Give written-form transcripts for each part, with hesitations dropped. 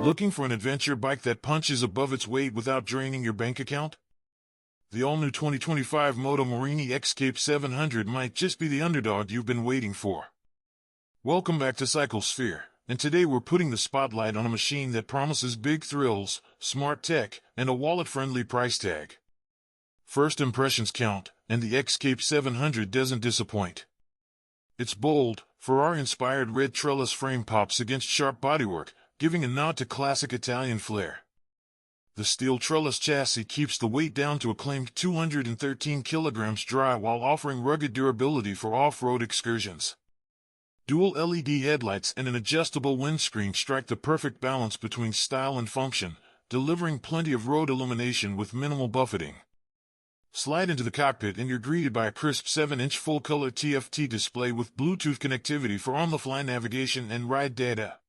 Looking for an adventure bike that punches above its weight without draining your bank account? The all-new 2025 Moto Morini X Cape 700 might just be the underdog you've been waiting for. Welcome back to CycleSphere, and today we're putting the spotlight on a machine that promises big thrills, smart tech, and a wallet-friendly price tag. First impressions count, and the X Cape 700 doesn't disappoint. Its bold, Ferrari-inspired red trellis frame pops against sharp bodywork, giving a nod to classic Italian flair. The steel trellis chassis keeps the weight down to a claimed 213 kilograms dry while offering rugged durability for off-road excursions. Dual LED headlights and an adjustable windscreen strike the perfect balance between style and function, delivering plenty of road illumination with minimal buffeting. Slide into the cockpit and you're greeted by a crisp 7-inch full-color TFT display with Bluetooth connectivity for on-the-fly navigation and ride data.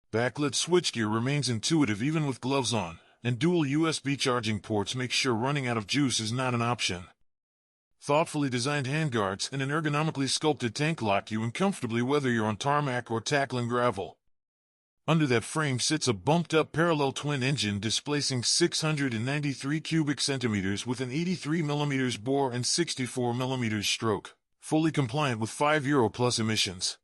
Backlit switchgear remains intuitive even with gloves on, and dual USB charging ports make sure running out of juice is not an option. Thoughtfully designed handguards and an ergonomically sculpted tank lock you in comfortably whether you're on tarmac or tackling gravel. Under that frame sits a bumped-up parallel twin engine displacing 693 cubic centimeters with an 83 mm bore and 64 mm stroke, fully compliant with 5 Euro plus emissions.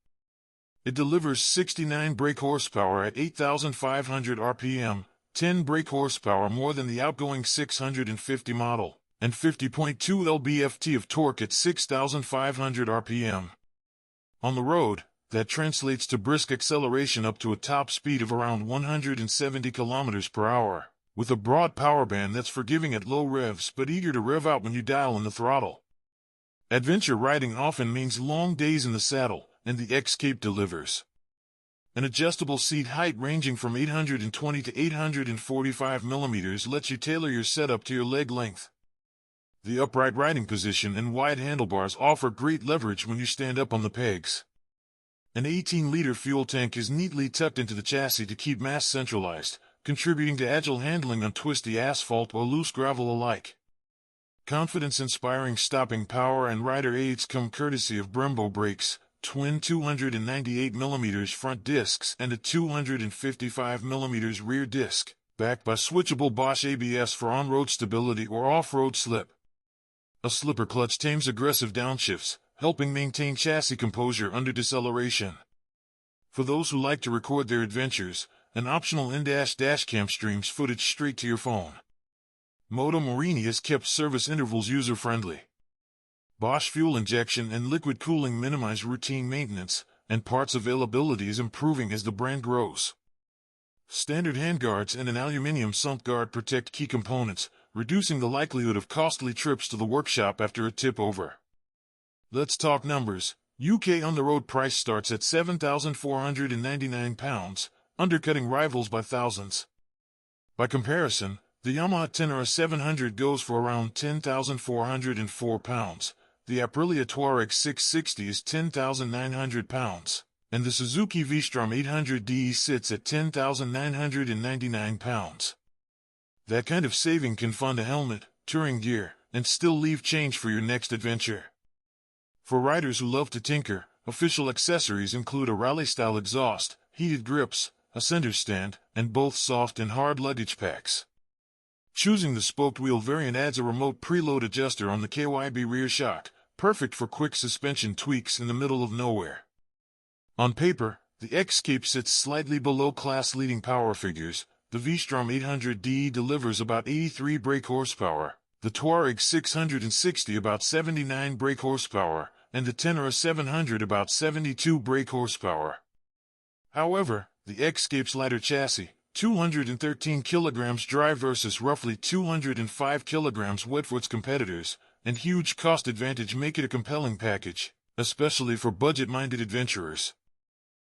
It delivers 69 brake horsepower at 8,500 RPM, 10 brake horsepower more than the outgoing 650 model, and 50.2 lb-ft of torque at 6,500 RPM. On the road, that translates to brisk acceleration up to a top speed of around 170 km per hour, with a broad power band that's forgiving at low revs but eager to rev out when you dial in the throttle. Adventure riding often means long days in the saddle, and the X Cape delivers. An adjustable seat height ranging from 820 to 845 mm lets you tailor your setup to your leg length. The upright riding position and wide handlebars offer great leverage when you stand up on the pegs. An 18-liter fuel tank is neatly tucked into the chassis to keep mass centralized, contributing to agile handling on twisty asphalt or loose gravel alike. Confidence-inspiring stopping power and rider aids come courtesy of Brembo brakes, twin 298 mm front discs and a 255 mm rear disc, backed by switchable Bosch ABS for on-road stability or off-road slip. A slipper clutch tames aggressive downshifts, helping maintain chassis composure under deceleration. For those who like to record their adventures, an optional in-dash dashcam streams footage straight to your phone. Moto Morini has kept service intervals user-friendly. Bosch fuel injection and liquid cooling minimize routine maintenance, and parts availability is improving as the brand grows. Standard handguards and an aluminium sump guard protect key components, reducing the likelihood of costly trips to the workshop after a tip over. Let's talk numbers. UK on-the-road price starts at £7,499, undercutting rivals by thousands. By comparison, the Yamaha Ténéré 700 goes for around £10,404. The Aprilia Touareg 660 is £10,900, and the Suzuki V Strom 800DE sits at £10,999. That kind of saving can fund a helmet, touring gear, and still leave change for your next adventure. For riders who love to tinker, official accessories include a rally-style exhaust, heated grips, a center stand, and both soft and hard luggage packs. Choosing the spoked wheel variant adds a remote preload adjuster on the KYB rear shock, perfect for quick suspension tweaks in the middle of nowhere. On paper, the X Cape sits slightly below class-leading power figures. The V Strom 800DE delivers about 83 brake horsepower, the Touareg 660 about 79 brake horsepower, and the Ténéré 700 about 72 brake horsepower. However, the X Cape's lighter chassis, 213 kilograms dry versus roughly 205 kilograms wet for its competitors, and huge cost advantage make it a compelling package, especially for budget-minded adventurers.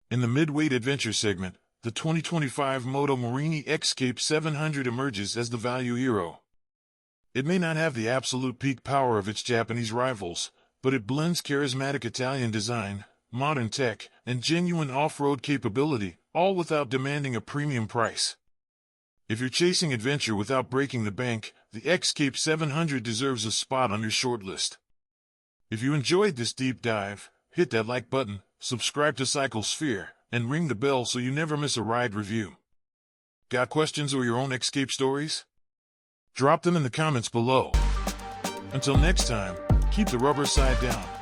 In the mid-weight adventure segment, the 2025 Moto Morini X Cape 700 emerges as the value hero. It may not have the absolute peak power of its Japanese rivals, but it blends charismatic Italian design, modern tech, and genuine off-road capability, all without demanding a premium price. If you're chasing adventure without breaking the bank, the X Cape 700 deserves a spot on your shortlist. If you enjoyed this deep dive, hit that like button, subscribe to CycleSphere, and ring the bell so you never miss a ride review. Got questions or your own X-Cape stories? Drop them in the comments below. Until next time, keep the rubber side down.